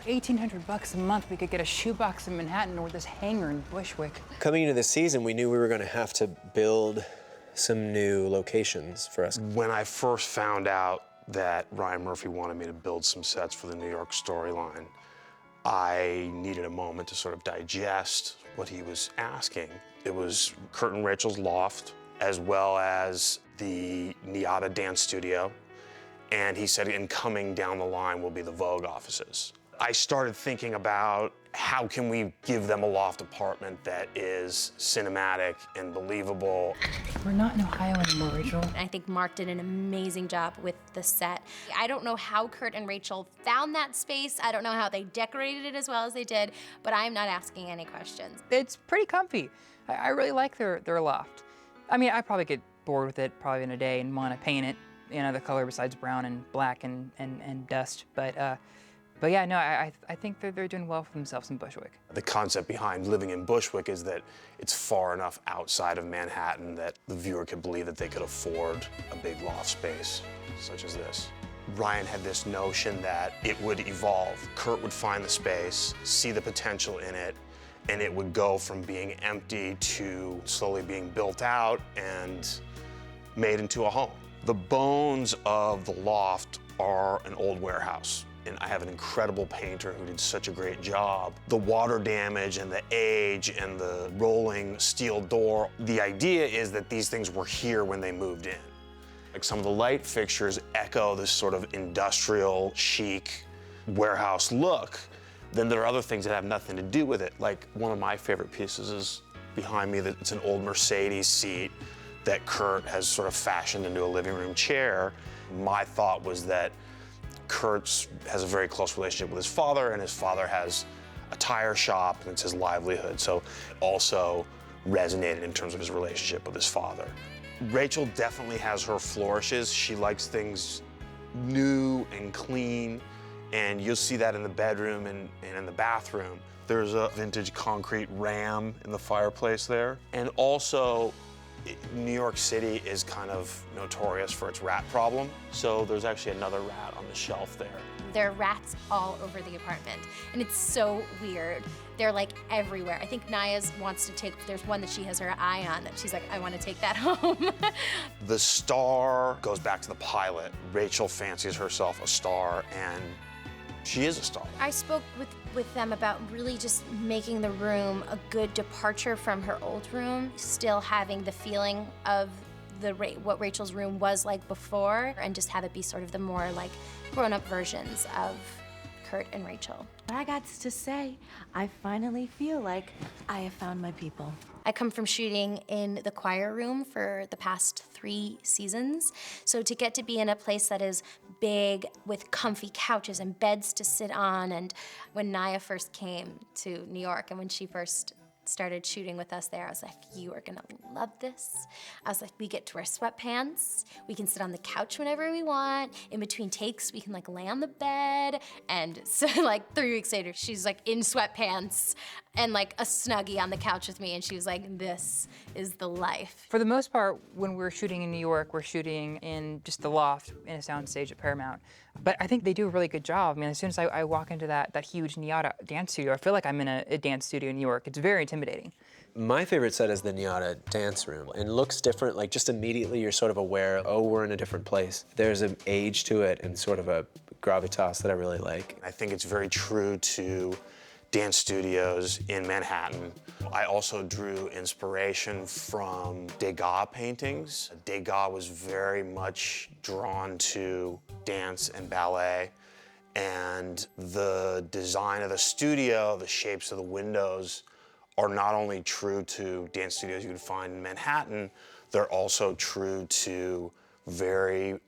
$1,800 a month, we could get a shoebox in Manhattan or this hangar in Bushwick. Coming into the season, we knew we were going to have to build some new locations for us. When I first found out that Ryan Murphy wanted me to build some sets for the New York storyline, I needed a moment to sort of digest what he was asking. It was Kurt and Rachel's loft, as well as the Naya dance studio. And he said, and coming down the line will be the Vogue offices. I started thinking about how can we give them a loft apartment that is cinematic and believable. We're not in Ohio anymore, Rachel. I think Mark did an amazing job with the set. I don't know how Kurt and Rachel found that space. I don't know how they decorated it as well as they did, but I'm not asking any questions. It's pretty comfy. I really like their loft. I mean, I probably get bored with it probably in a day and want to paint it in another color besides brown and black and dust. But yeah, no, I think they're doing well for themselves in Bushwick. The concept behind living in Bushwick is that it's far enough outside of Manhattan that the viewer could believe that they could afford a big loft space such as this. Ryan had this notion that it would evolve. Kurt would find the space, see the potential in it, and it would go from being empty to slowly being built out and made into a home. The bones of the loft are an old warehouse. And I have an incredible painter who did such a great job. The water damage and the age and the rolling steel door, the idea is that these things were here when they moved in. Like some of the light fixtures echo this sort of industrial, chic warehouse look. Then there are other things that have nothing to do with it. Like one of my favorite pieces is behind me, that it's an old Mercedes seat that Kurt has sort of fashioned into a living room chair. My thought was that Kurt has a very close relationship with his father, and his father has a tire shop, and it's his livelihood. So it also resonated in terms of his relationship with his father. Rachel definitely has her flourishes. She likes things new and clean, and you'll see that in the bedroom and in the bathroom. There's a vintage concrete ram in the fireplace there. And also, New York City is kind of notorious for its rat problem, so there's actually another rat on the shelf there. There are rats all over the apartment, and it's so weird. They're like everywhere. I think Naya's wants to take, there's one that she has her eye on that she's like, I want to take that home. The star goes back to the pilot. Rachel fancies herself a star, and she is a star. I spoke with them about really just making the room a good departure from her old room, still having the feeling of what Rachel's room was like before, and just have it be sort of the more like grown-up versions of Kurt and Rachel. I got to say, I finally feel like I have found my people. I come from shooting in the choir room for the past 3 seasons. So to get to be in a place that is big with comfy couches and beds to sit on, and when Naya first came to New York and when she first started shooting with us there, I was like, you are gonna love this. I was like, we get to wear sweatpants, we can sit on the couch whenever we want, in between takes we can like lay on the bed, and so like 3 weeks later, she's like in sweatpants and like a Snuggie on the couch with me, and she was like, this is the life. For the most part, when we're shooting in New York, we're shooting in just the loft in a soundstage at Paramount. But I think they do a really good job. I mean, as soon as I walk into that huge Naya dance studio, I feel like I'm in a dance studio in New York. It's very intimidating. My favorite set is the Naya dance room. It looks different, like just immediately you're sort of aware, oh, we're in a different place. There's an age to it and sort of a gravitas that I really like. I think it's very true to dance studios in Manhattan. I also drew inspiration from Degas paintings. Degas was very much drawn to dance and ballet, and the design of the studio, the shapes of the windows, are not only true to dance studios you would find in Manhattan, they're also true to very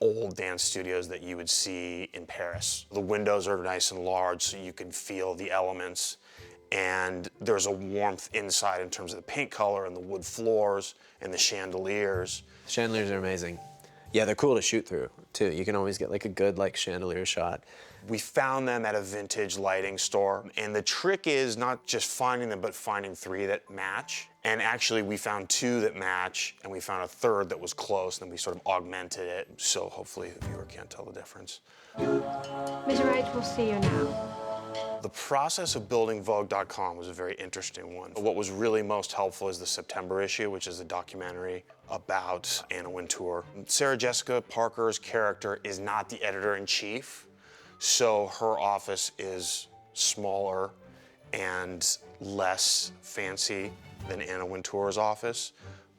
old dance studios that you would see in Paris. The windows are nice and large so you can feel the elements, and there's a warmth inside in terms of the paint color and the wood floors and the chandeliers. Chandeliers are amazing. Yeah, they're cool to shoot through, too. You can always get like a good like chandelier shot. We found them at a vintage lighting store, and the trick is not just finding them, but finding 3 that match. And actually, we found 2 that match, and we found a 3rd that was close, and then we sort of augmented it, so hopefully the viewer can't tell the difference. Miss Wright will see you now. The process of building Vogue.com was a very interesting one. What was really most helpful is the September issue, which is a documentary about Anna Wintour. Sarah Jessica Parker's character is not the editor-in-chief, so her office is smaller and less fancy than Anna Wintour's office,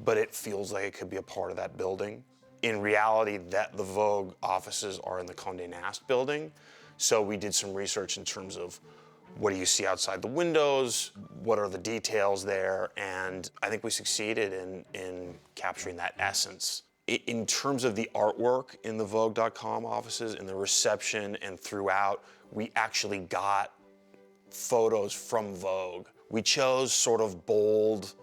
but it feels like it could be a part of that building. In reality, the Vogue offices are in the Condé Nast building, so we did some research in terms of what do you see outside the windows, what are the details there, and I think we succeeded in capturing that essence. In terms of the artwork in the Vogue.com offices, in the reception and throughout, we actually got photos from Vogue. We chose sort of bold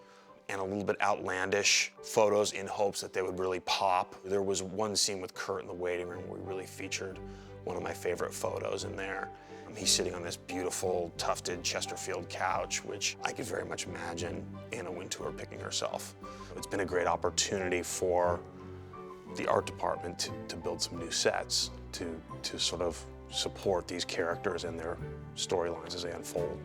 and a little bit outlandish photos in hopes that they would really pop. There was one scene with Kurt in the waiting room where we really featured one of my favorite photos in there. He's sitting on this beautiful tufted Chesterfield couch, which I could very much imagine Anna Wintour picking herself. It's been a great opportunity for the art department to build some new sets, to sort of support these characters and their storylines as they unfold.